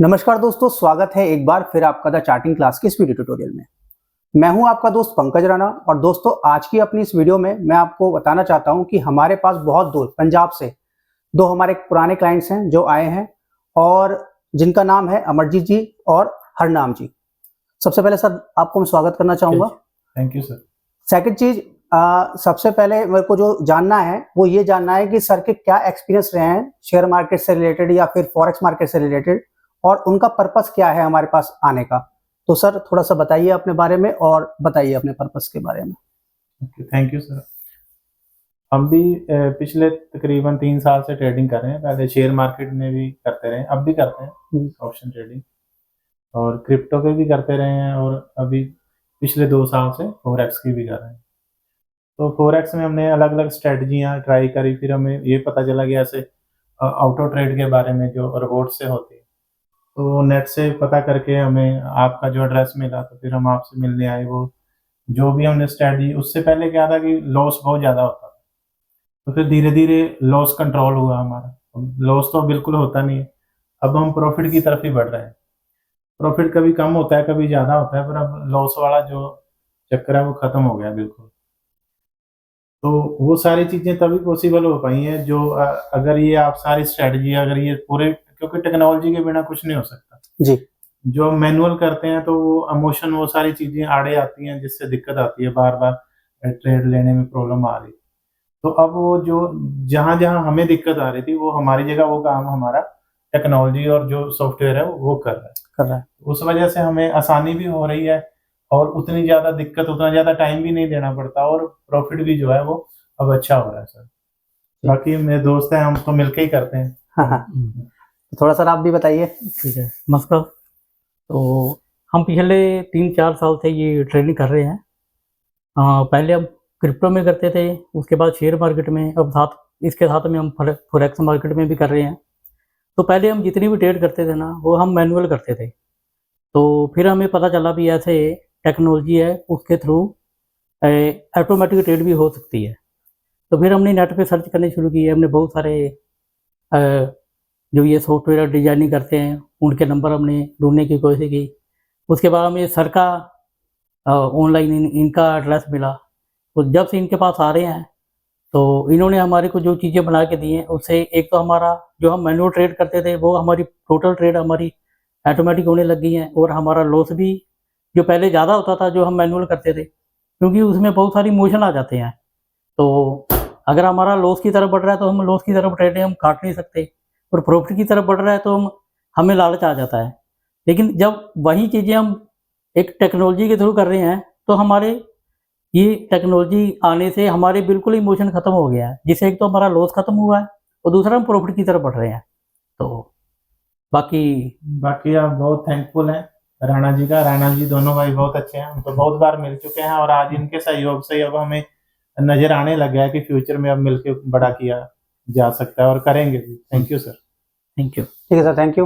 नमस्कार दोस्तों, स्वागत है एक बार फिर आपका द चार्टिंग क्लास के इस वीडियो ट्यूटोरियल में। मैं हूं आपका दोस्त पंकज राणा और दोस्तों आज की अपनी इस वीडियो में मैं आपको बताना चाहता हूं कि हमारे पास बहुत दूर पंजाब से दो हमारे पुराने क्लाइंट्स हैं जो आए हैं और जिनका नाम है अमरजीत जी और हरनाम जी। सबसे पहले सर आपको मैं स्वागत करना चाहूँगा। Thank you sir. सेकंड चीज, सबसे पहले मेरे को जो जानना है वो ये जानना है कि सर के क्या एक्सपीरियंस रहे हैं शेयर मार्केट से रिलेटेड या फिर फॉरेक्स मार्केट से रिलेटेड और उनका पर्पस क्या है हमारे पास आने का। तो सर थोड़ा सा बताइए अपने बारे में और बताइए अपने पर्पस के बारे में। Thank you sir. हम भी पिछले तकरीबन 3 साल से ट्रेडिंग कर रहे हैं। पहले शेयर मार्केट में भी करते रहे, अब भी करते हैं ऑप्शन ट्रेडिंग, और क्रिप्टो पे भी करते रहे हैं, और अभी पिछले 2 साल से फोरेक्स की भी कर रहे हैं। तो फोरेक्स में हमने अलग अलग स्ट्रेटजियाँ ट्राई करी, फिर हमें ये पता चला कि ऐसे ऑटो ट्रेड के बारे में जो रोबोट से होती है, तो नेट से पता करके हमें आपका जो एड्रेस मिला, तो फिर हम आपसे मिलने आए। वो जो भी हमने स्ट्रेटजी, उससे पहले क्या था कि लॉस बहुत ज़्यादा होता था, तो फिर धीरे धीरे लॉस कंट्रोल हुआ हमारा। लॉस तो बिल्कुल होता नहीं है, अब हम प्रॉफिट की तरफ ही बढ़ रहे हैं। प्रॉफिट कभी कम होता है, कभी ज़्यादा होता है, पर अब लॉस वाला जो चक्कर है वो ख़त्म हो गया बिल्कुल। तो वो सारी चीज़ें तभी पॉसिबल हो पाई हैं जो अगर ये आप सारी स्ट्रेटजी, अगर ये पूरे, क्योंकि टेक्नोलॉजी के बिना कुछ नहीं हो सकता जी। जो मैनुअल करते हैं, तो वो इमोशन, वो सारी चीज़ें आड़े आती हैं, जिससे दिक्कत आती है, बार-बार ट्रेड लेने में प्रॉब्लम आ रही। तो अब वो जो जहाँ-जहाँ हमें दिक्कत आ रही थी, वो हमारी जगह वो काम हमारा टेक्नोलॉजी और जो सॉफ्टवेयर है वो कर रहा है। उस वजह से हमें आसानी भी हो रही है और उतनी ज़्यादा दिक्कत, उतना ज़्यादा टाइम भी नहीं देना पड़ता, और प्रॉफिट भी जो है वो अब अच्छा हो रहा है सर। बाकी मेरे दोस्त हैं, हम तो मिलके ही करते हैं। हाँ। थोड़ा सर आप भी बताइए। ठीक है, नमस्कार। तो हम पिछले 3-4 साल से ये ट्रेडिंग कर रहे हैं। पहले हम क्रिप्टो में करते थे, उसके बाद शेयर मार्केट में, अब इसके साथ में हम फॉरेक्स मार्केट में भी कर रहे हैं। तो पहले हम जितनी भी ट्रेड करते थे ना, वो हम मैनुअल करते थे। तो फिर हमें पता चला भी ऐसे टेक्नोलॉजी है, उसके थ्रू ऑटोमेटिक ट्रेड भी हो सकती है। तो फिर हमने नेट पे सर्च करने शुरू किए। हमने बहुत सारे जो ये सॉफ्टवेयर डिजाइनिंग करते हैं उनके नंबर हमने ढूंढने की कोशिश की। उसके बाद हमें सर का ऑनलाइन इनका एड्रेस मिला। तो जब से इनके पास आ रहे हैं, तो इन्होंने हमारे को जो चीज़ें बना के दी हैं, उससे एक तो हमारा जो हम मैनुअल ट्रेड करते थे, वो हमारी टोटल ट्रेड हमारी ऑटोमेटिक होने लग गई हैं, और हमारा लॉस भी जो पहले ज़्यादा होता था जो हम मैनुअल करते थे, क्योंकि उसमें बहुत सारी मोशन आ जाते हैं। तो अगर हमारा लॉस की तरफ बढ़ रहा है तो हम लॉस की तरफ ट्रेडें हम काट नहीं सकते, और प्रॉफिट की तरफ बढ़ रहा है तो हमें लालच आ जाता है। लेकिन जब वही चीज़ें हम एक टेक्नोलॉजी के थ्रू कर रहे हैं, तो हमारे ये टेक्नोलॉजी आने से हमारे बिल्कुल इमोशन ख़त्म हो गया है, जिससे एक तो हमारा लॉस ख़त्म हुआ है और दूसरा हम प्रॉफिट की तरफ बढ़ रहे हैं। तो बाकी आप बहुत थैंकफुल हैं राणा जी का। राणा जी दोनों भाई बहुत अच्छे हैं, हम तो बहुत बार मिल चुके हैं, और आज इनके सहयोग से अब हमें नज़र आने लग गया है कि फ्यूचर में अब मिलके बड़ा किया जा सकता है, और करेंगे भी। Thank you sir. Thank you. ठीक है सर, थैंक यू।